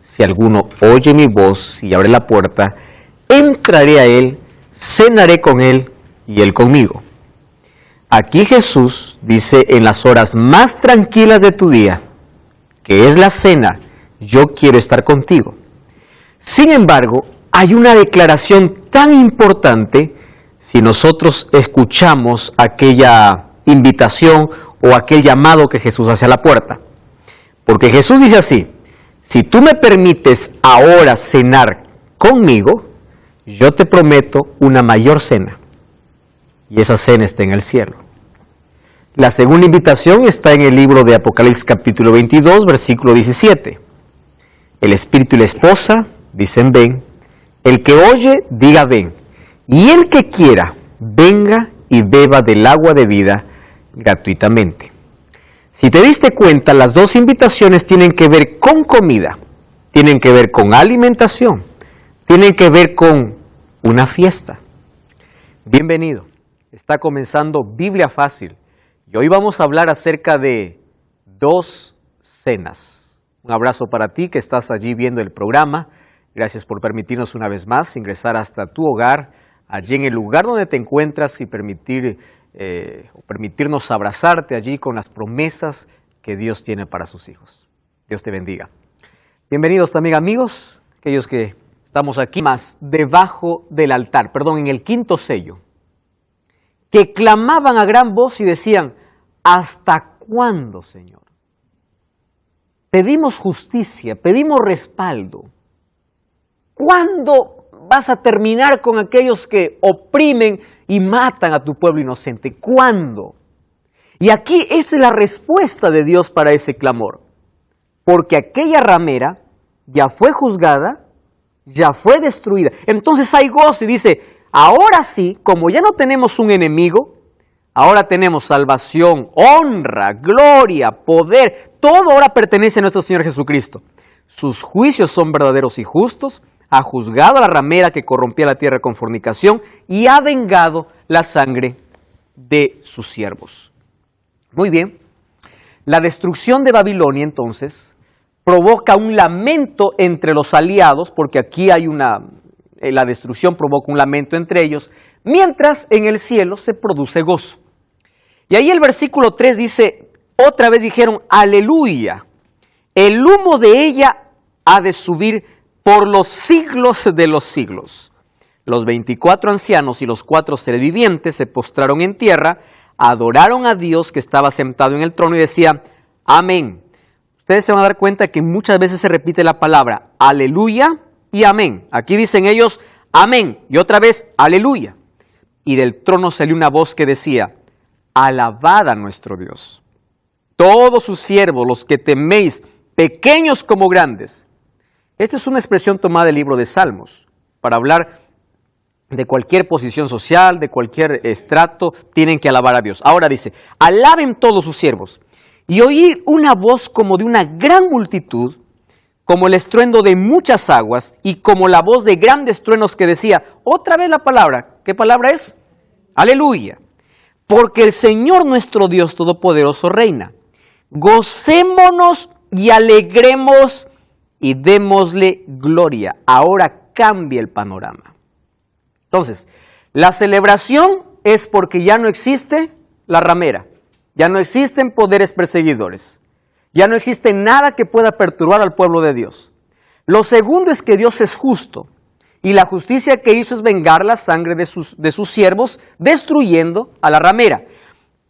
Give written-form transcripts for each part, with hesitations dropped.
si alguno oye mi voz y abre la puerta, entraré a él, cenaré con él y él conmigo. Aquí Jesús dice en las horas más tranquilas de tu día, que es la cena, yo quiero estar contigo. Sin embargo, hay una declaración tan importante si nosotros escuchamos aquella invitación o aquel llamado que Jesús hace a la puerta. Porque Jesús dice así, si tú me permites ahora cenar conmigo, yo te prometo una mayor cena. Y esa cena está en el cielo. La segunda invitación está en el libro de Apocalipsis capítulo 22, versículo 17. El espíritu y la esposa dicen ven, el que oye diga ven, y el que quiera venga y beba del agua de vida gratuitamente. Si te diste cuenta, las dos invitaciones tienen que ver con comida, tienen que ver con alimentación, tienen que ver con una fiesta. Bienvenido, está comenzando Biblia Fácil y hoy vamos a hablar acerca de 2 cenas. Un abrazo para ti que estás allí viendo el programa. Gracias por permitirnos una vez más ingresar hasta tu hogar, allí en el lugar donde te encuentras y permitirnos abrazarte allí con las promesas que Dios tiene para sus hijos. Dios te bendiga. Bienvenidos también amigos, aquellos que estamos aquí más debajo del altar, en el 5º sello, que clamaban a gran voz y decían, ¿hasta cuándo, Señor? Pedimos justicia, pedimos respaldo. ¿Cuándo vas a terminar con aquellos que oprimen y matan a tu pueblo inocente? ¿Cuándo? Y aquí esa es la respuesta de Dios para ese clamor. Porque aquella ramera ya fue juzgada, ya fue destruida. Entonces hay gozo y dice, ahora sí, como ya no tenemos un enemigo, ahora tenemos salvación, honra, gloria, poder. Todo ahora pertenece a nuestro Señor Jesucristo. Sus juicios son verdaderos y justos. Ha juzgado a la ramera que corrompía la tierra con fornicación y ha vengado la sangre de sus siervos. Muy bien, la destrucción de Babilonia entonces provoca un lamento entre los aliados, porque aquí hay la destrucción provoca un lamento entre ellos, mientras en el cielo se produce gozo. Y ahí el versículo 3 dice, otra vez dijeron, aleluya, el humo de ella ha de subir por los siglos de los siglos. Los 24 ancianos y los 4 seres vivientes se postraron en tierra, adoraron a Dios que estaba sentado en el trono y decían, amén. Ustedes se van a dar cuenta que muchas veces se repite la palabra aleluya y amén. Aquí dicen ellos amén y otra vez aleluya. Y del trono salió una voz que decía, alabad a nuestro Dios. Todos sus siervos, los que teméis, pequeños como grandes. Esta es una expresión tomada del libro de Salmos, para hablar de cualquier posición social, de cualquier estrato, tienen que alabar a Dios. Ahora dice, alaben todos sus siervos, y oír una voz como de una gran multitud, como el estruendo de muchas aguas, y como la voz de grandes truenos que decía, otra vez la palabra, ¿qué palabra es? Aleluya, porque el Señor nuestro Dios Todopoderoso reina. Gocémonos y alegremos y démosle gloria. Ahora cambia el panorama. Entonces, la celebración es porque ya no existe la ramera, ya no existen poderes perseguidores, ya no existe nada que pueda perturbar al pueblo de Dios. Lo segundo es que Dios es justo, y la justicia que hizo es vengar la sangre de sus siervos, destruyendo a la ramera.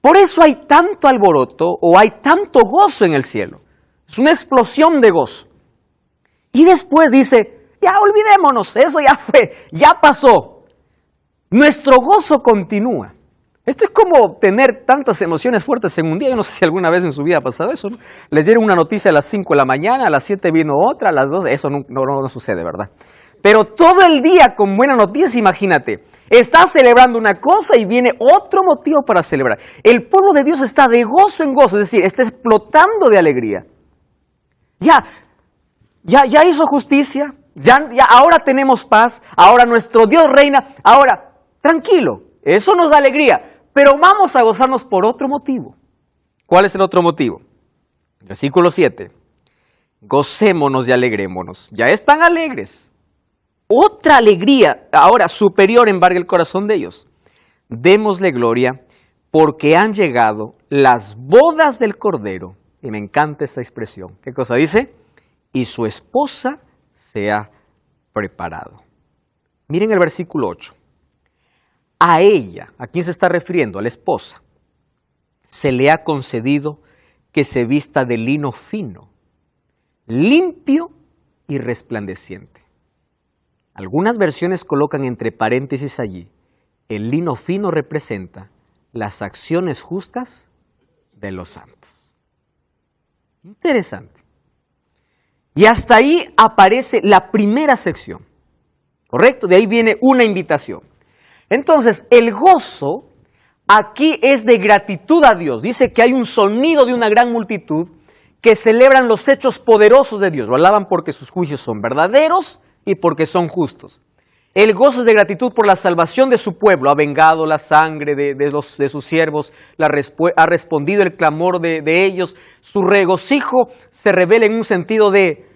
Por eso hay tanto alboroto o hay tanto gozo en el cielo. Es una explosión de gozo. Y después dice, ya olvidémonos, eso ya fue, ya pasó. Nuestro gozo continúa. Esto es como tener tantas emociones fuertes en un día. Yo no sé si alguna vez en su vida ha pasado eso, ¿no? Les dieron una noticia a las 5 de la mañana, a las 7 vino otra, a las 2, eso no sucede, ¿verdad? Pero todo el día con buena noticia, imagínate, estás celebrando una cosa y viene otro motivo para celebrar. El pueblo de Dios está de gozo en gozo, es decir, está explotando de alegría. Ya hizo justicia, ya ahora tenemos paz, ahora nuestro Dios reina, ahora, tranquilo, eso nos da alegría, pero vamos a gozarnos por otro motivo. ¿Cuál es el otro motivo? Versículo 7. gocémonos y alegrémonos. Ya están alegres. Otra alegría, ahora superior, embarga el corazón de ellos. Démosle gloria porque han llegado las bodas del Cordero. Y me encanta esta expresión. ¿Qué cosa dice? Y su esposa se ha preparado. Miren el versículo 8. A ella, ¿a quién se está refiriendo? A la esposa. Se le ha concedido que se vista de lino fino, limpio y resplandeciente. Algunas versiones colocan entre paréntesis allí, el lino fino representa las acciones justas de los santos. Interesante. Y hasta ahí aparece la primera sección, ¿correcto? De ahí viene una invitación. Entonces, el gozo aquí es de gratitud a Dios. Dice que hay un sonido de una gran multitud que celebran los hechos poderosos de Dios. Lo alaban porque sus juicios son verdaderos y porque son justos. El gozo es de gratitud por la salvación de su pueblo. Ha vengado la sangre de sus siervos, ha respondido el clamor de ellos. Su regocijo se revela en un sentido de,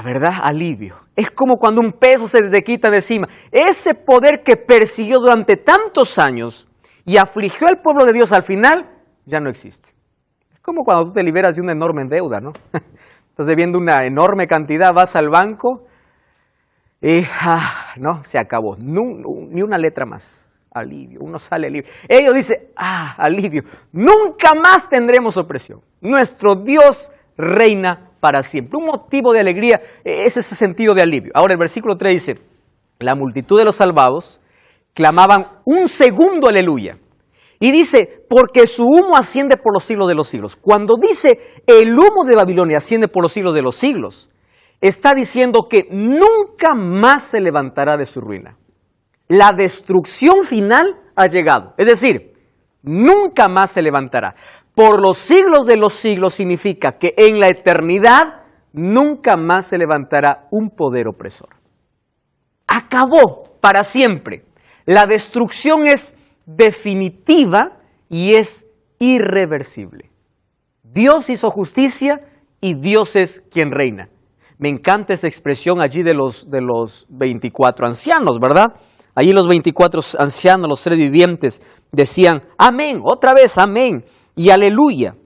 ¿verdad? Alivio. Es como cuando un peso se te quita de encima. Ese poder que persiguió durante tantos años y afligió al pueblo de Dios al final, ya no existe. Es como cuando tú te liberas de una enorme deuda, ¿no? Estás debiendo una enorme cantidad, vas al banco y no, se acabó. Ni una letra más. Alivio, uno sale libre. Ellos dicen, alivio. Nunca más tendremos opresión. Nuestro Dios reina para siempre. Un motivo de alegría es ese sentido de alivio. Ahora el versículo 3 dice, la multitud de los salvados clamaban un segundo aleluya. Y dice, porque su humo asciende por los siglos de los siglos. Cuando dice el humo de Babilonia asciende por los siglos de los siglos, está diciendo que nunca más se levantará de su ruina. La destrucción final ha llegado. Es decir, nunca más se levantará. Por los siglos de los siglos significa que en la eternidad nunca más se levantará un poder opresor. Acabó para siempre. La destrucción es definitiva y es irreversible. Dios hizo justicia y Dios es quien reina. Me encanta esa expresión allí de los 24 ancianos, ¿verdad? Allí los 24 ancianos, los seres vivientes, decían, amén, otra vez, amén, y aleluya.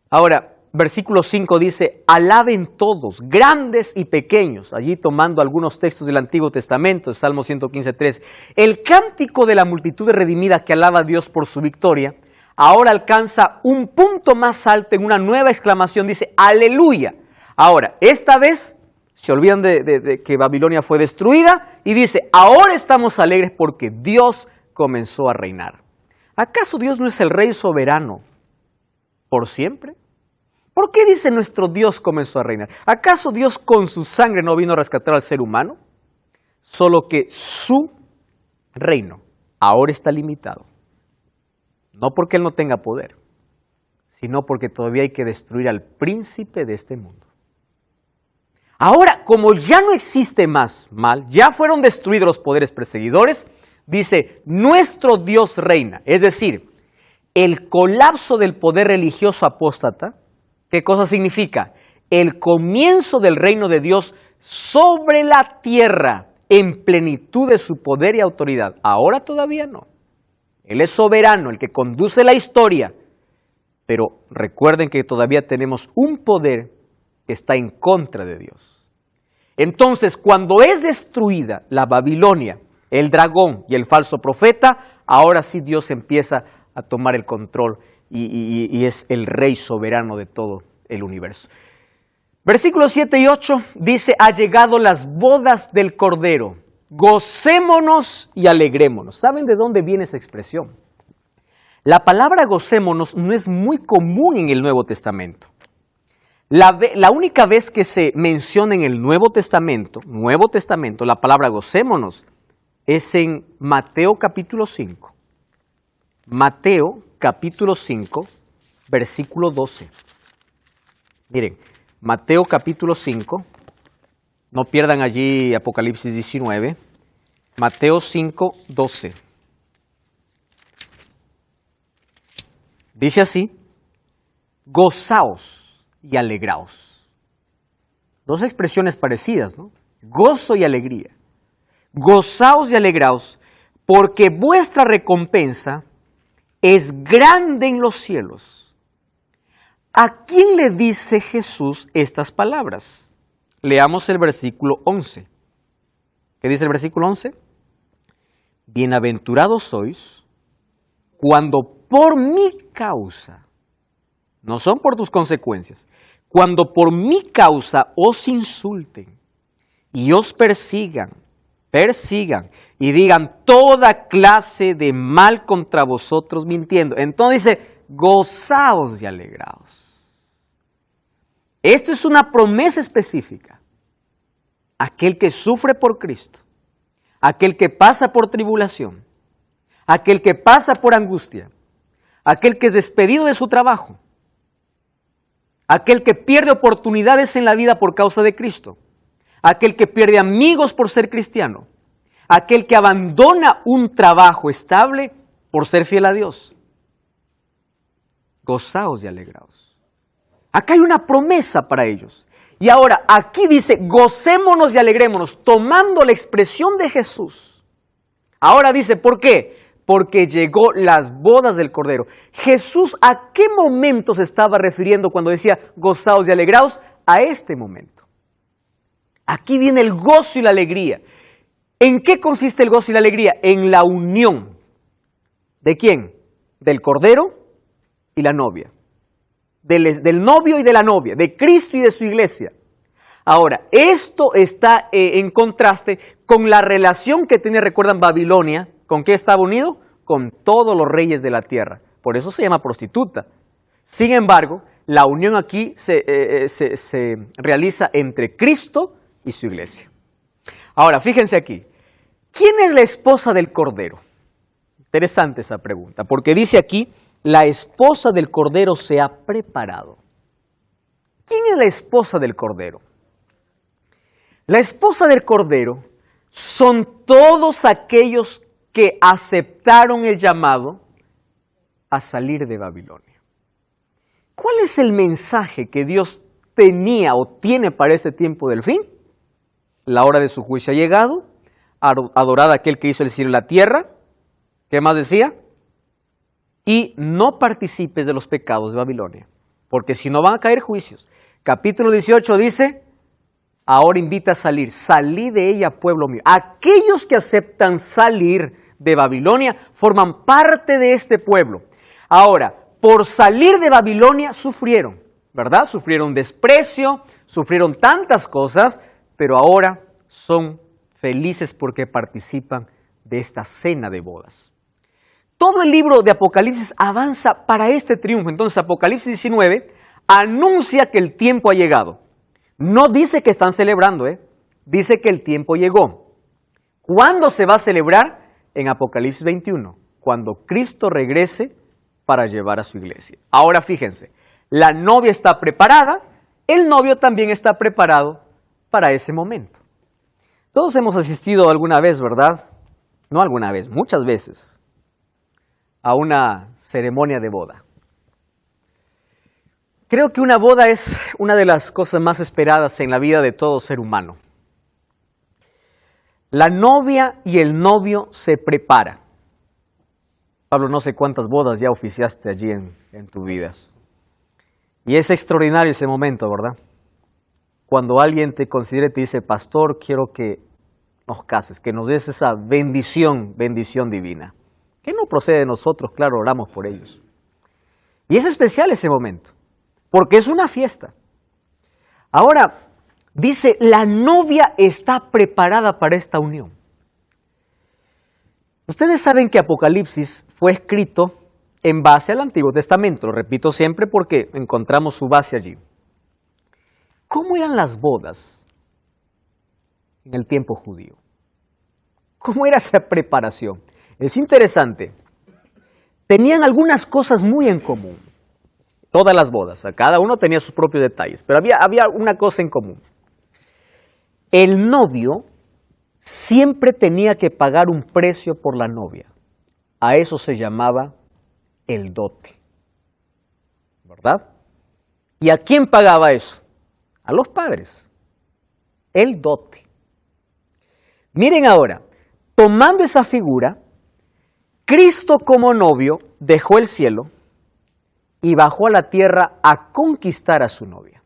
Ahora, versículo 5 dice, alaben todos, grandes y pequeños, allí tomando algunos textos del Antiguo Testamento, Salmo 115:3. El cántico de la multitud redimida que alaba a Dios por su victoria, ahora alcanza un punto más alto en una nueva exclamación, dice, aleluya. Ahora, esta vez se olvidan de que Babilonia fue destruida y dice, ahora estamos alegres porque Dios comenzó a reinar. ¿Acaso Dios no es el Rey soberano por siempre? ¿Por qué dice nuestro Dios comenzó a reinar? ¿Acaso Dios con su sangre no vino a rescatar al ser humano? Solo que su reino ahora está limitado. No porque Él no tenga poder, sino porque todavía hay que destruir al príncipe de este mundo. Ahora, como ya no existe más mal, ya fueron destruidos los poderes perseguidores, dice, nuestro Dios reina. Es decir, el colapso del poder religioso apóstata, ¿qué cosa significa? El comienzo del reino de Dios sobre la tierra, en plenitud de su poder y autoridad. Ahora todavía no. Él es soberano, el que conduce la historia. Pero recuerden que todavía tenemos un poder que está en contra de Dios. Entonces, cuando es destruida la Babilonia, el dragón y el falso profeta, ahora sí Dios empieza a tomar el control y es el rey soberano de todo el universo. Versículos 7 y 8 dice, ha llegado las bodas del Cordero, gocémonos y alegrémonos. ¿Saben de dónde viene esa expresión? La palabra gocémonos no es muy común en el Nuevo Testamento. La única vez que se menciona en el Nuevo Testamento, la palabra gocémonos, es en Mateo capítulo 5. Mateo capítulo 5, versículo 12. Miren, Mateo capítulo 5, no pierdan allí Apocalipsis 19, Mateo 5, 12. Dice así, gozaos y alegraos. Dos expresiones parecidas, ¿no? Gozo y alegría. Gozaos y alegraos, porque vuestra recompensa es grande en los cielos. ¿A quién le dice Jesús estas palabras? Leamos el versículo 11. ¿Qué dice el versículo 11? Bienaventurados sois cuando por mi causa, no son por tus consecuencias, cuando por mi causa os insulten y os persigan y digan toda clase de mal contra vosotros mintiendo. Entonces dice, gozaos y alegraos. Esto es una promesa específica. Aquel que sufre por Cristo, aquel que pasa por tribulación, aquel que pasa por angustia, aquel que es despedido de su trabajo, aquel que pierde oportunidades en la vida por causa de Cristo, aquel que pierde amigos por ser cristiano, aquel que abandona un trabajo estable por ser fiel a Dios. Gozaos y alegraos. Acá hay una promesa para ellos. Y ahora, aquí dice, gocémonos y alegrémonos, tomando la expresión de Jesús. Ahora dice, ¿por qué? Porque llegó las bodas del Cordero. Jesús, ¿a qué momento se estaba refiriendo cuando decía gozaos y alegraos? A este momento. Aquí viene el gozo y la alegría. ¿En qué consiste el gozo y la alegría? En la unión. ¿De quién? Del Cordero y la novia. Del novio y de la novia, de Cristo y de su iglesia. Ahora, esto está en contraste con la relación que tenía, recuerdan, Babilonia. ¿Con qué estaba unido? Con todos los reyes de la tierra. Por eso se llama prostituta. Sin embargo, la unión aquí se realiza entre Cristo y su iglesia. Ahora, fíjense aquí. ¿Quién es la esposa del Cordero? Interesante esa pregunta, porque dice aquí, la esposa del Cordero se ha preparado. ¿Quién es la esposa del Cordero? La esposa del Cordero son todos aquellos que aceptaron el llamado a salir de Babilonia. ¿Cuál es el mensaje que Dios tenía o tiene para este tiempo del fin? La hora de su juicio ha llegado, adorad a aquel que hizo el cielo y la tierra. ¿Qué más decía? Y no participes de los pecados de Babilonia, porque si no van a caer juicios. Capítulo 18 dice, ahora invita a salir, salí de ella, pueblo mío. Aquellos que aceptan salir de Babilonia forman parte de este pueblo. Ahora, por salir de Babilonia sufrieron, ¿verdad? Sufrieron desprecio, sufrieron tantas cosas, pero ahora son felices porque participan de esta cena de bodas. Todo el libro de Apocalipsis avanza para este triunfo. Entonces, Apocalipsis 19 anuncia que el tiempo ha llegado. No dice que están celebrando, dice que el tiempo llegó. ¿Cuándo se va a celebrar? En Apocalipsis 21, cuando Cristo regrese para llevar a su iglesia. Ahora fíjense, la novia está preparada, el novio también está preparado para ese momento. Todos hemos asistido alguna vez, ¿verdad? No alguna vez, muchas veces, a una ceremonia de boda. Creo que una boda es una de las cosas más esperadas en la vida de todo ser humano. La novia y el novio se preparan. Pablo, no sé cuántas bodas ya oficiaste allí en tu vida. Y es extraordinario ese momento, ¿verdad? Cuando alguien te considera y te dice, pastor, quiero que nos cases, que nos des esa bendición divina. Que no procede de nosotros, claro, oramos por ellos. Y es especial ese momento, porque es una fiesta. Ahora, dice, la novia está preparada para esta unión. Ustedes saben que Apocalipsis fue escrito en base al Antiguo Testamento, lo repito siempre porque encontramos su base allí. ¿Cómo eran las bodas en el tiempo judío? ¿Cómo era esa preparación? Es interesante. Tenían algunas cosas muy en común. Todas las bodas, cada uno tenía sus propios detalles, pero había una cosa en común. El novio siempre tenía que pagar un precio por la novia. A eso se llamaba el dote, ¿verdad? ¿Y a quién pagaba eso? A los padres. El dote. Miren ahora, tomando esa figura, Cristo como novio dejó el cielo y bajó a la tierra a conquistar a su novia.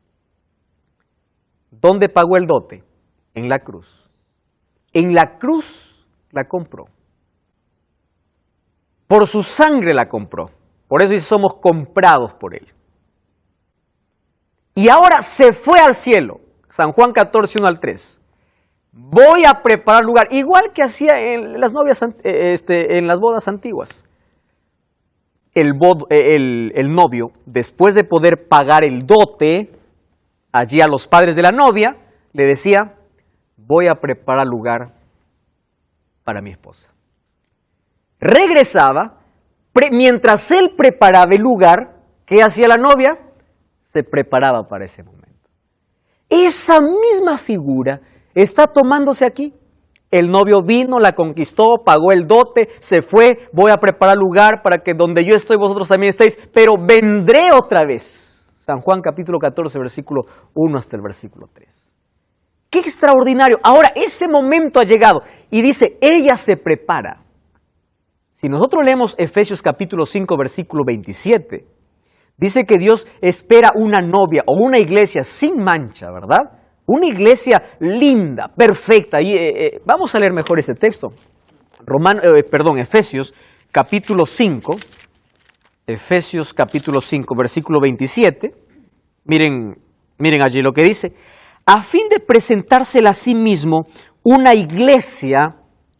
¿Dónde pagó el dote? En la cruz. En la cruz la compró. Por su sangre la compró. Por eso somos comprados por Él. Y ahora se fue al cielo. San Juan 14, 1 al 3. Voy a preparar lugar, igual que hacía en las novias, en las bodas antiguas. El novio, después de poder pagar el dote allí a los padres de la novia, le decía, voy a preparar lugar para mi esposa. Regresaba, mientras él preparaba el lugar, ¿qué hacía la novia? Se preparaba para ese momento. Esa misma figura está tomándose aquí. El novio vino, la conquistó, pagó el dote, se fue, voy a preparar lugar para que donde yo estoy vosotros también estéis, pero vendré otra vez. San Juan capítulo 14, versículo 1 hasta el versículo 3. ¡Qué extraordinario! Ahora, ese momento ha llegado y dice, ella se prepara. Si nosotros leemos Efesios capítulo 5, versículo 27, dice que Dios espera una novia o una iglesia sin mancha, ¿verdad? Una iglesia linda, perfecta. Y, vamos a leer mejor ese texto. Efesios capítulo 5. Efesios capítulo 5, versículo 27. Miren allí lo que dice. A fin de presentársela a sí mismo una iglesia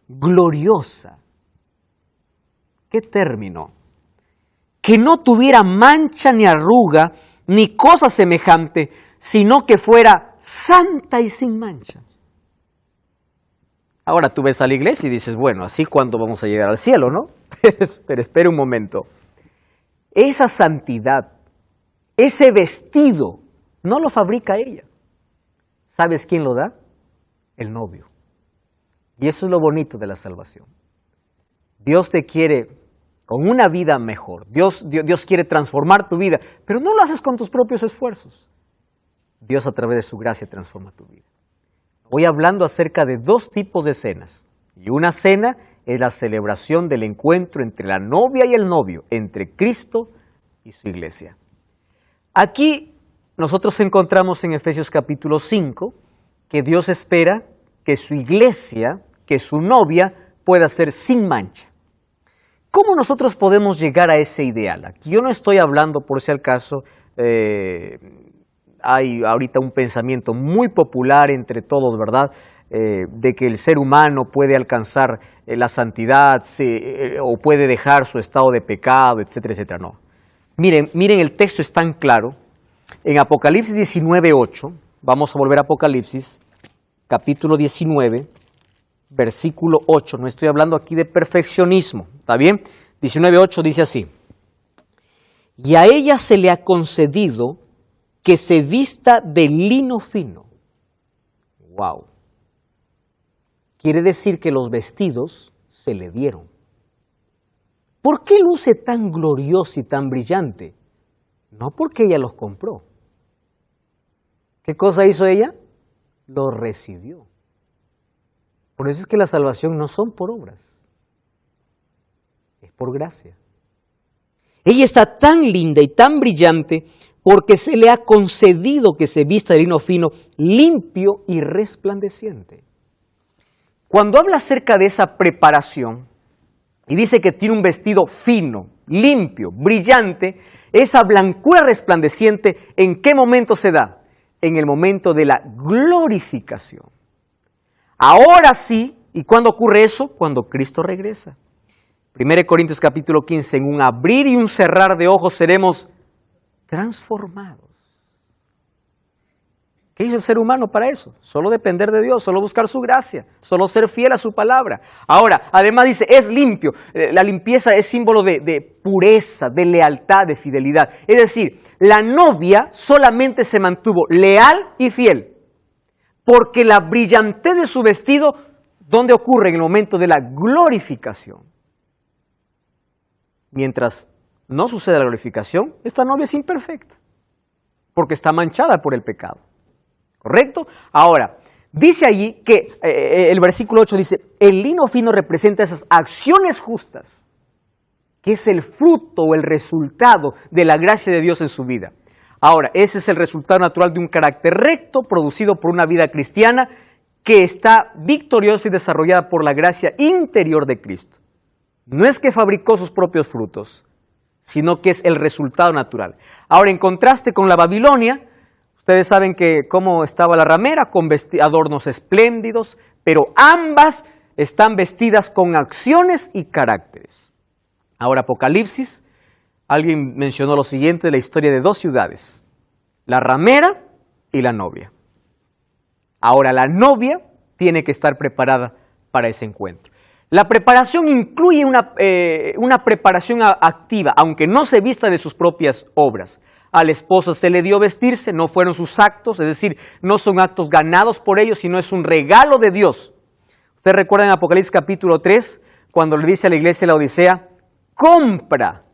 gloriosa. ¿Qué término? Que no tuviera mancha ni arruga, ni cosa semejante, sino que fuera santa y sin mancha. Ahora tú ves a la iglesia y dices, bueno, así cuándo vamos a llegar al cielo, ¿no? Pero espera un momento. Esa santidad, ese vestido, no lo fabrica ella. ¿Sabes quién lo da? El novio. Y eso es lo bonito de la salvación. Dios te quiere con una vida mejor. Dios quiere transformar tu vida, pero no lo haces con tus propios esfuerzos. Dios a través de su gracia transforma tu vida. Hoy hablando acerca de dos tipos de cenas. Y una cena es la celebración del encuentro entre la novia y el novio, entre Cristo y su iglesia. Aquí nosotros encontramos en Efesios capítulo 5 que Dios espera que su iglesia, que su novia pueda ser sin mancha. ¿Cómo nosotros podemos llegar a ese ideal? Aquí yo no estoy hablando, por si al caso, hay ahorita un pensamiento muy popular entre todos, ¿verdad? De que el ser humano puede alcanzar la santidad o puede dejar su estado de pecado, etcétera, etcétera. No. Miren, el texto es tan claro. En Apocalipsis 19:8, vamos a volver a Apocalipsis, capítulo 19, versículo 8. No estoy hablando aquí de perfeccionismo, ¿está bien? 19:8 dice así. Y a ella se le ha concedido que se vista de lino fino. ¡Wow! Quiere decir que los vestidos se le dieron. ¿Por qué luce tan glorioso y tan brillante? No porque ella los compró. ¿Qué cosa hizo ella? Los recibió. Por eso es que la salvación no son por obras, es por gracia. Ella está tan linda y tan brillante porque se le ha concedido que se vista de lino fino, limpio y resplandeciente. Cuando habla acerca de esa preparación y dice que tiene un vestido fino, limpio, brillante, esa blancura resplandeciente, ¿en qué momento se da? En el momento de la glorificación. Ahora sí, ¿y cuándo ocurre eso? Cuando Cristo regresa. 1 Corintios capítulo 15, en un abrir y un cerrar de ojos seremos transformados. ¿Qué hizo el ser humano para eso? Solo depender de Dios, solo buscar su gracia, solo ser fiel a su palabra. Ahora, además dice, es limpio. La limpieza es símbolo de pureza, de lealtad, de fidelidad. Es decir, la novia solamente se mantuvo leal y fiel. Porque la brillantez de su vestido, ¿dónde ocurre? En el momento de la glorificación. Mientras no sucede la glorificación, esta novia es imperfecta. porque está manchada por el pecado. ¿Correcto? Ahora, dice allí que el versículo 8 dice, el lino fino representa esas acciones justas, que es el fruto o el resultado de la gracia de Dios en su vida. Ahora, ese es el resultado natural de un carácter recto producido por una vida cristiana que está victoriosa y desarrollada por la gracia interior de Cristo. No es que fabricó sus propios frutos, sino que es el resultado natural. Ahora, en contraste con la Babilonia, ustedes saben que cómo estaba la ramera, con adornos espléndidos, pero ambas están vestidas con acciones y caracteres. Ahora, Apocalipsis, alguien mencionó lo siguiente de la historia de dos ciudades, la ramera y la novia. Ahora, la novia tiene que estar preparada para ese encuentro. La preparación incluye una preparación activa, aunque no se vista de sus propias obras. Al esposo se le dio vestirse, no fueron sus actos, es decir, no son actos ganados por ellos, sino es un regalo de Dios. Ustedes recuerdan en Apocalipsis capítulo 3, cuando le dice a la iglesia de la Odisea, compra.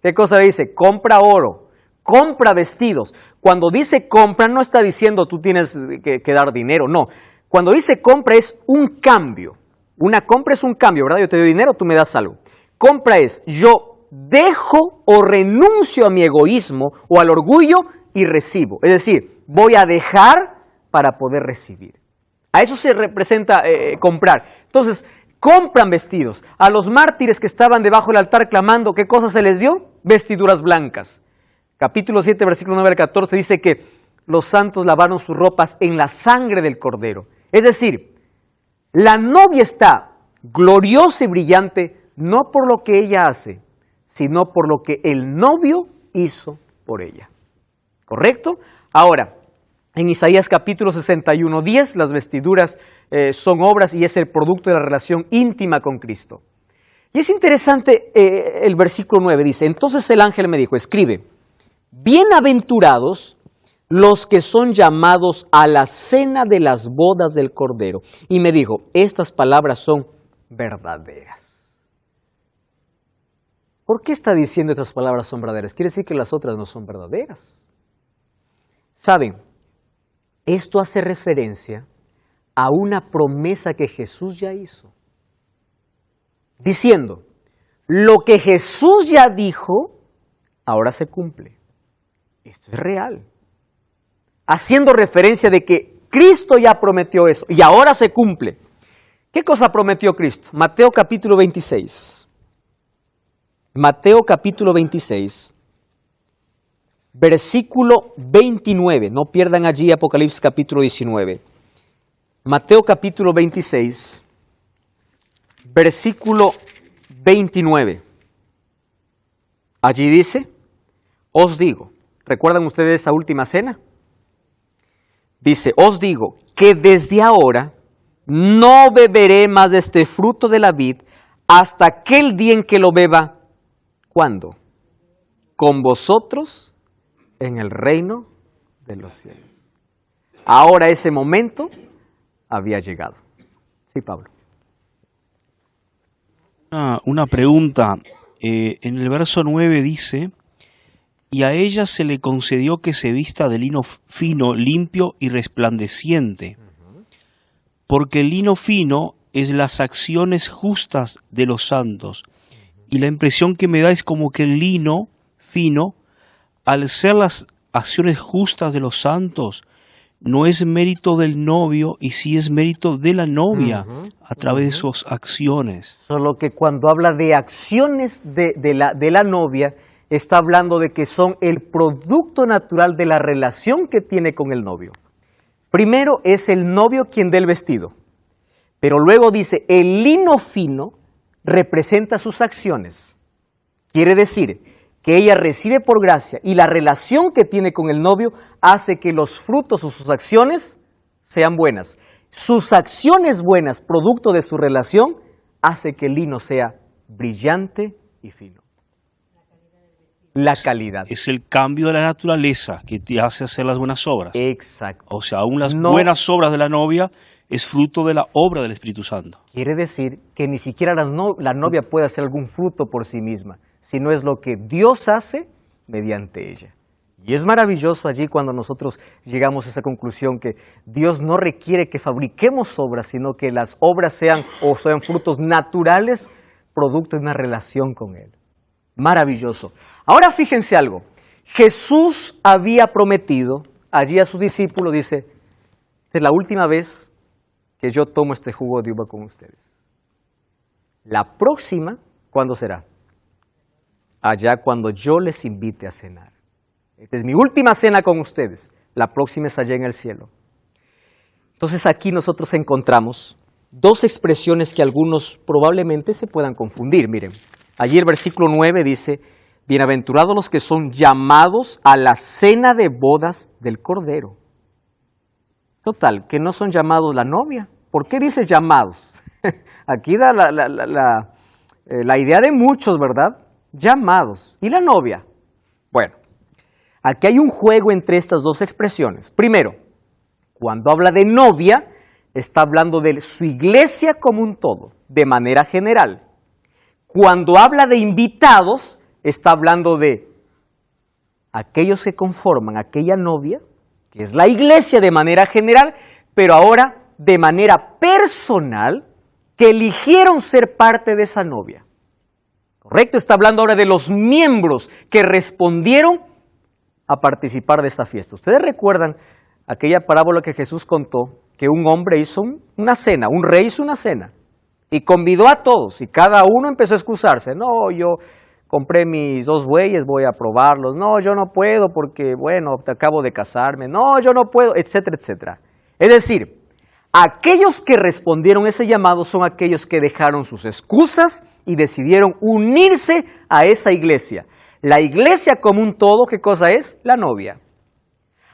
¿Qué cosa le dice? Compra oro, compra vestidos. Cuando dice compra, no está diciendo tú tienes que dar dinero, no. Cuando dice compra es un cambio. Una compra es un cambio, ¿verdad? Yo te doy dinero, tú me das algo. Compra es, yo dejo o renuncio a mi egoísmo o al orgullo y recibo. Es decir, voy a dejar para poder recibir. A eso se representa comprar. Entonces, compran vestidos. A los mártires que estaban debajo del altar clamando, ¿qué cosa se les dio? Vestiduras blancas. Capítulo 7, versículo 9 al 14 dice que los santos lavaron sus ropas en la sangre del Cordero. Es decir, la novia está gloriosa y brillante no por lo que ella hace, sino por lo que el novio hizo por ella. ¿Correcto? Ahora, en Isaías capítulo 61, 10, las vestiduras son obras y es el producto de la relación íntima con Cristo. Y es interesante el versículo 9, dice, entonces el ángel me dijo, escribe, bienaventurados los que son llamados a la cena de las bodas del Cordero. Y me dijo, estas palabras son verdaderas. ¿Por qué está diciendo estas palabras son verdaderas? Quiere decir que las otras no son verdaderas. ¿Saben? Esto hace referencia a una promesa que Jesús ya hizo. Diciendo, lo que Jesús ya dijo, ahora se cumple. Esto es real. Haciendo referencia de que Cristo ya prometió eso y ahora se cumple. ¿Qué cosa prometió Cristo? Mateo capítulo 26. Mateo capítulo 26, versículo 29. No pierdan allí Apocalipsis capítulo 19. Mateo capítulo 26, versículo 29. Allí dice, os digo, ¿recuerdan ustedes esa última cena? Dice, os digo que desde ahora no beberé más de este fruto de la vid hasta aquel día en que lo beba. ¿Cuándo? Con vosotros en el reino de los cielos. Ahora ese momento había llegado. Sí, Pablo. Una pregunta. En el verso 9 dice, y a ella se le concedió que se vista de lino fino, limpio y resplandeciente, porque el lino fino es las acciones justas de los santos. Y la impresión que me da es como que el lino fino, al ser las acciones justas de los santos, no es mérito del novio y sí es mérito de la novia a través de sus acciones. Solo que cuando habla de acciones de la novia, está hablando de que son el producto natural de la relación que tiene con el novio. Primero es el novio quien da el vestido, pero luego dice el lino fino representa sus acciones. Quiere decir que ella recibe por gracia y la relación que tiene con el novio hace que los frutos o sus acciones sean buenas. Sus acciones buenas, producto de su relación, hace que el lino sea brillante y fino. La calidad. Es el cambio de la naturaleza que te hace hacer las buenas obras. Exacto. O sea, aún las buenas obras de la novia es fruto de la obra del Espíritu Santo. Quiere decir que ni siquiera la novia puede hacer algún fruto por sí misma, sino es lo que Dios hace mediante ella. Y es maravilloso allí cuando nosotros llegamos a esa conclusión que Dios no requiere que fabriquemos obras, sino que las obras sean frutos naturales, producto de una relación con Él. Maravilloso. Ahora fíjense algo. Jesús había prometido allí a sus discípulos, dice, esta es la última vez que yo tomo este jugo de uva con ustedes. La próxima, ¿cuándo será? Allá cuando yo les invite a cenar. Esta es mi última cena con ustedes. La próxima es allá en el cielo. Entonces aquí nosotros encontramos dos expresiones que algunos probablemente se puedan confundir. Miren, allí el versículo 9 dice, bienaventurados los que son llamados a la cena de bodas del Cordero. Total, que no son llamados la novia. ¿Por qué dice llamados? Aquí da la idea de muchos, ¿verdad? Llamados. ¿Y la novia? Bueno, aquí hay un juego entre estas dos expresiones. Primero, cuando habla de novia, está hablando de su iglesia como un todo, de manera general. Cuando habla de invitados, está hablando de aquellos que conforman aquella novia, que es la iglesia de manera general, pero ahora de manera personal, que eligieron ser parte de esa novia. ¿Correcto? Está hablando ahora de los miembros que respondieron a participar de esta fiesta. Ustedes recuerdan aquella parábola que Jesús contó, que un hombre hizo una cena, un rey hizo una cena, y convidó a todos, y cada uno empezó a excusarse. No, yo compré mis 2 bueyes, voy a probarlos. No, yo no puedo porque, bueno, te acabo de casarme. No, yo no puedo, etcétera, etcétera. Es decir, aquellos que respondieron ese llamado son aquellos que dejaron sus excusas y decidieron unirse a esa iglesia. La iglesia como un todo, ¿qué cosa es? La novia.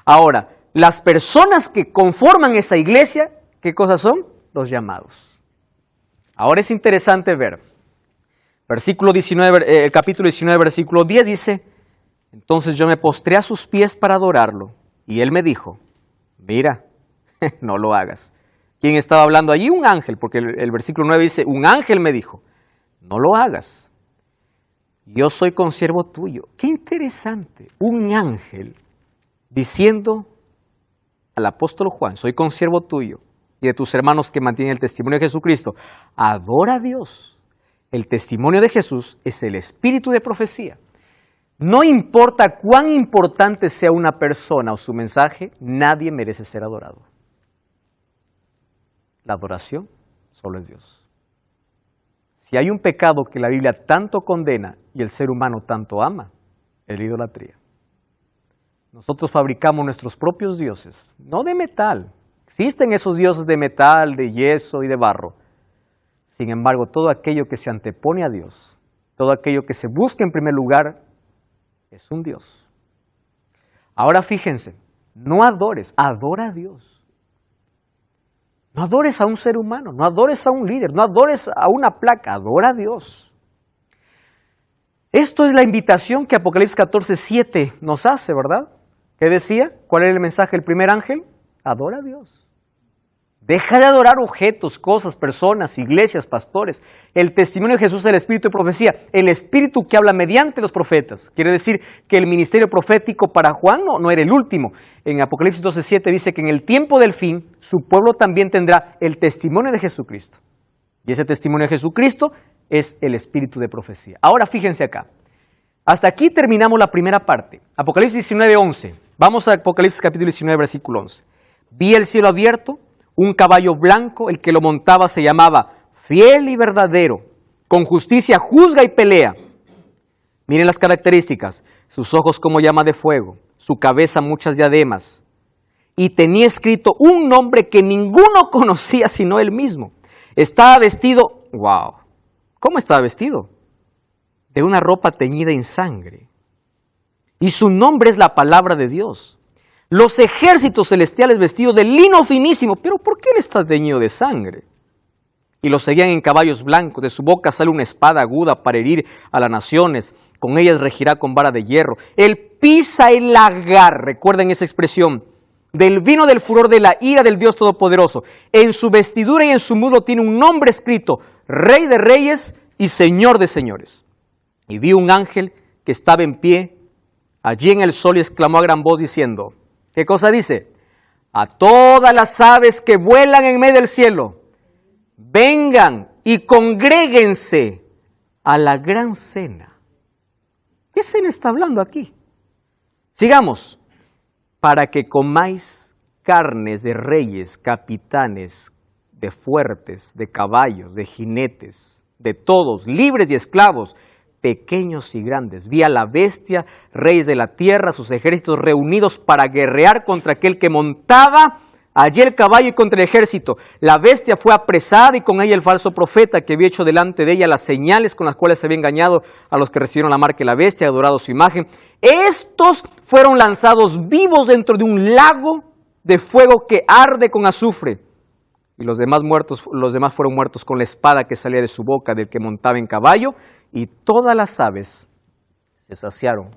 Ahora, las personas que conforman esa iglesia, ¿qué cosas son? Los llamados. Ahora es interesante ver. Versículo 19, el capítulo 19, versículo 10 dice, entonces yo me postré a sus pies para adorarlo, y él me dijo, mira, no lo hagas. ¿Quién estaba hablando allí? Un ángel, porque el versículo 9 dice, un ángel me dijo, no lo hagas. Yo soy consiervo tuyo. Qué interesante, un ángel diciendo al apóstol Juan, soy consiervo tuyo y de tus hermanos que mantienen el testimonio de Jesucristo. Adora a Dios. El testimonio de Jesús es el espíritu de profecía. No importa cuán importante sea una persona o su mensaje, nadie merece ser adorado. La adoración solo es Dios. Si hay un pecado que la Biblia tanto condena y el ser humano tanto ama, es la idolatría. Nosotros fabricamos nuestros propios dioses, no de metal. Existen esos dioses de metal, de yeso y de barro. Sin embargo, todo aquello que se antepone a Dios, todo aquello que se busca en primer lugar, es un Dios. Ahora fíjense, no adores, adora a Dios. No adores a un ser humano, no adores a un líder, no adores a una placa, adora a Dios. Esto es la invitación que Apocalipsis 14:7 nos hace, ¿verdad? ¿Qué decía? ¿Cuál era el mensaje del primer ángel? Adora a Dios. Deja de adorar objetos, cosas, personas, iglesias, pastores. El testimonio de Jesús es el espíritu de profecía, el espíritu que habla mediante los profetas. Quiere decir que el ministerio profético para Juan no era el último. En Apocalipsis 12:7 dice que en el tiempo del fin su pueblo también tendrá el testimonio de Jesucristo. Y ese testimonio de Jesucristo es el espíritu de profecía. Ahora fíjense acá. Hasta aquí terminamos la primera parte. Apocalipsis 19:11. Vamos a Apocalipsis capítulo 19, versículo 11. Vi el cielo abierto, un caballo blanco, el que lo montaba se llamaba Fiel y Verdadero, con justicia juzga y pelea. Miren las características, sus ojos como llama de fuego, su cabeza muchas diademas, y tenía escrito un nombre que ninguno conocía sino él mismo. Estaba vestido, wow, ¿cómo estaba vestido? De una ropa teñida en sangre, y su nombre es la palabra de Dios. Los ejércitos celestiales vestidos de lino finísimo, pero ¿por qué él está teñido de sangre? Y los seguían en caballos blancos, de su boca sale una espada aguda para herir a las naciones, con ellas regirá con vara de hierro. Él pisa el lagar, recuerden esa expresión, del vino del furor de la ira del Dios Todopoderoso. En su vestidura y en su muslo tiene un nombre escrito, Rey de Reyes y Señor de Señores. Y vi un ángel que estaba en pie allí en el sol y exclamó a gran voz diciendo, ¿qué cosa dice? A todas las aves que vuelan en medio del cielo, vengan y congréguense a la gran cena. ¿Qué cena está hablando aquí? Sigamos. Para que comáis carnes de reyes, capitanes, de fuertes, de caballos, de jinetes, de todos, libres y esclavos, pequeños y grandes. Vi a la bestia, reyes de la tierra, sus ejércitos reunidos para guerrear contra aquel que montaba allí el caballo y contra el ejército. La bestia fue apresada y con ella el falso profeta que había hecho delante de ella las señales con las cuales se había engañado a los que recibieron la marca de la bestia, adorado su imagen. Estos fueron lanzados vivos dentro de un lago de fuego que arde con azufre. Y los demás fueron muertos con la espada que salía de su boca del que montaba en caballo, y todas las aves se saciaron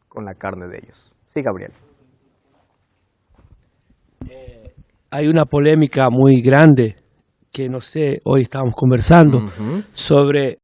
con la carne de ellos. Sí, Gabriel. Hay una polémica muy grande que no sé, hoy estábamos conversando sobre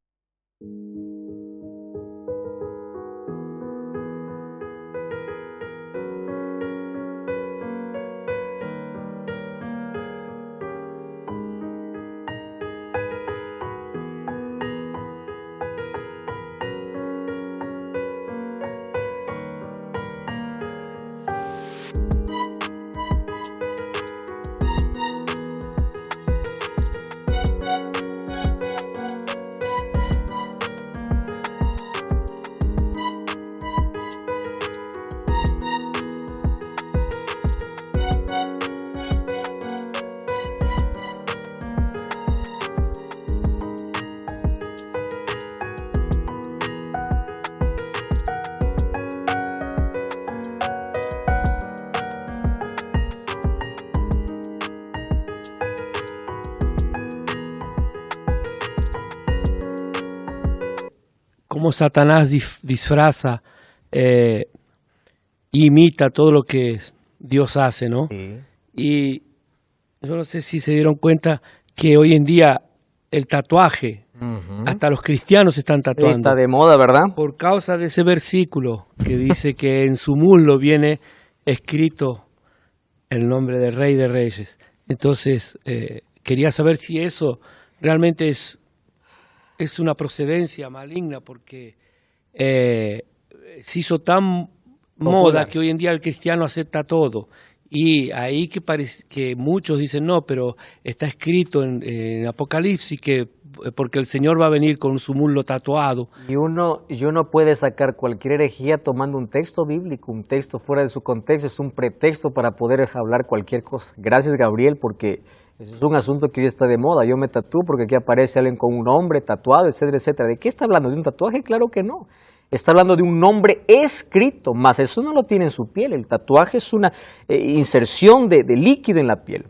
cómo Satanás disfraza, imita todo lo que Dios hace, ¿no? Sí. Y yo no sé si se dieron cuenta que hoy en día el tatuaje, hasta los cristianos están tatuando. Está de moda, ¿verdad? Por causa de ese versículo que dice que en su muslo viene escrito el nombre del Rey de Reyes. Entonces, quería saber si eso realmente es una procedencia maligna, porque se hizo tan moda que hoy en día el cristiano acepta todo. Y ahí que parece que muchos dicen, no, pero está escrito en Apocalipsis que porque el Señor va a venir con su muslo tatuado. Y uno puede sacar cualquier herejía tomando un texto bíblico, un texto fuera de su contexto, es un pretexto para poder hablar cualquier cosa. Gracias, Gabriel, porque eso es un asunto que hoy está de moda. Yo me tatúo porque aquí aparece alguien con un nombre tatuado, etcétera, etcétera. ¿De qué está hablando? ¿De un tatuaje? Claro que no. Está hablando de un nombre escrito, más eso no lo tiene en su piel. El tatuaje es una inserción de líquido en la piel.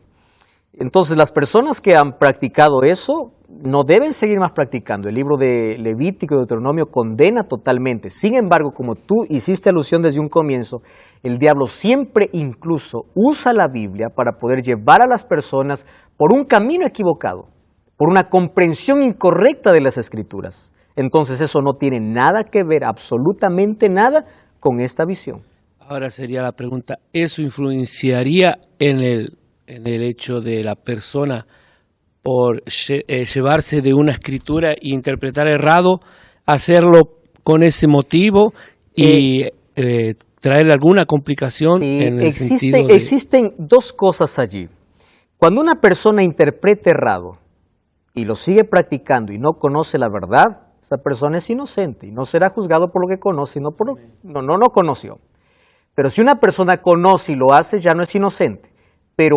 Entonces, las personas que han practicado eso no deben seguir más practicando. El libro de Levítico y Deuteronomio condena totalmente. Sin embargo, como tú hiciste alusión desde un comienzo, el diablo siempre incluso usa la Biblia para poder llevar a las personas por un camino equivocado, por una comprensión incorrecta de las Escrituras. Entonces, eso no tiene nada que ver, absolutamente nada, con esta visión. Ahora sería la pregunta, ¿eso influenciaría en el hecho de la persona por llevarse de una escritura e interpretar errado, hacerlo con ese motivo y traer alguna complicación en el sentido de... Existen dos cosas allí. Cuando una persona interpreta errado y lo sigue practicando y no conoce la verdad, esa persona es inocente y no será juzgado por lo que conoce, sino por lo que no conoció. Pero si una persona conoce y lo hace, ya no es inocente. Pero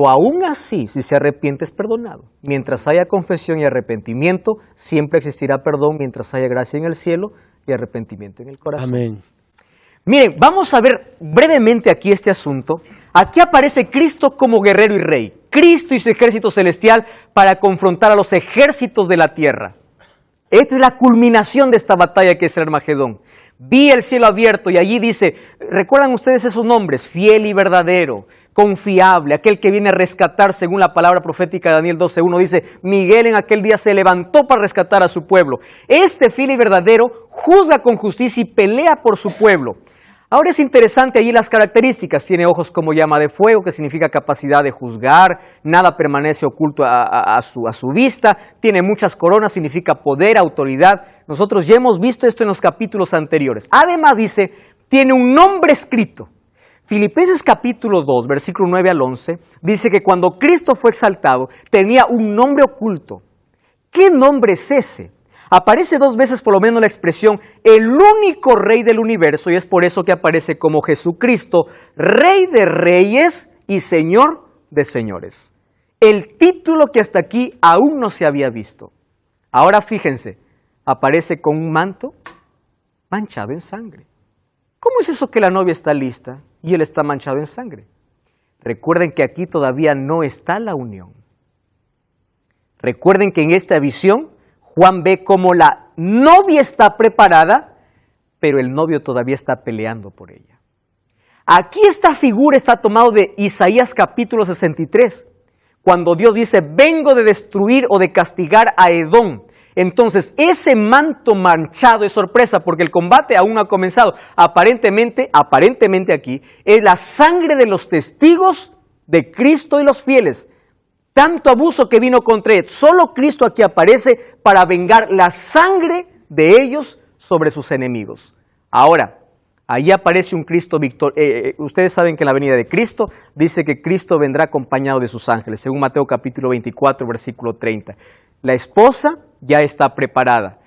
pero aún así, si se arrepiente es perdonado. Mientras haya confesión y arrepentimiento, siempre existirá perdón mientras haya gracia en el cielo y arrepentimiento en el corazón. Amén. Miren, vamos a ver brevemente aquí este asunto. Aquí aparece Cristo como guerrero y rey. Cristo y su ejército celestial para confrontar a los ejércitos de la tierra. Esta es la culminación de esta batalla que es el Armagedón. Vi el cielo abierto y allí dice, ¿recuerdan ustedes esos nombres? Fiel y verdadero, confiable, aquel que viene a rescatar según la palabra profética de Daniel 12:1. Dice, Miguel en aquel día se levantó para rescatar a su pueblo. Este fiel y verdadero juzga con justicia y pelea por su pueblo. Ahora es interesante allí las características. Tiene ojos como llama de fuego, que significa capacidad de juzgar. Nada permanece oculto a su vista. Tiene muchas coronas, significa poder, autoridad. Nosotros ya hemos visto esto en los capítulos anteriores. Además dice, tiene un nombre escrito. Filipenses capítulo 2, versículo 9 al 11, dice que cuando Cristo fue exaltado, tenía un nombre oculto. ¿Qué nombre es ese? Aparece 2 veces por lo menos la expresión el único rey del universo y es por eso que aparece como Jesucristo, Rey de reyes y Señor de señores. El título que hasta aquí aún no se había visto. Ahora fíjense, aparece con un manto manchado en sangre. ¿Cómo es eso que la novia está lista y él está manchado en sangre? Recuerden que aquí todavía no está la unión. Recuerden que en esta visión Juan ve cómo la novia está preparada, pero el novio todavía está peleando por ella. Aquí esta figura está tomada de Isaías capítulo 63, cuando Dios dice, vengo de destruir o de castigar a Edom. Entonces, ese manto manchado es sorpresa, porque el combate aún no ha comenzado. Aparentemente aquí, es la sangre de los testigos de Cristo y los fieles. Tanto abuso que vino contra él. Solo Cristo aquí aparece para vengar la sangre de ellos sobre sus enemigos. Ahora, allí aparece un Cristo victorioso. Ustedes saben que en la venida de Cristo dice que Cristo vendrá acompañado de sus ángeles, según Mateo capítulo 24, versículo 30. La esposa ya está preparada.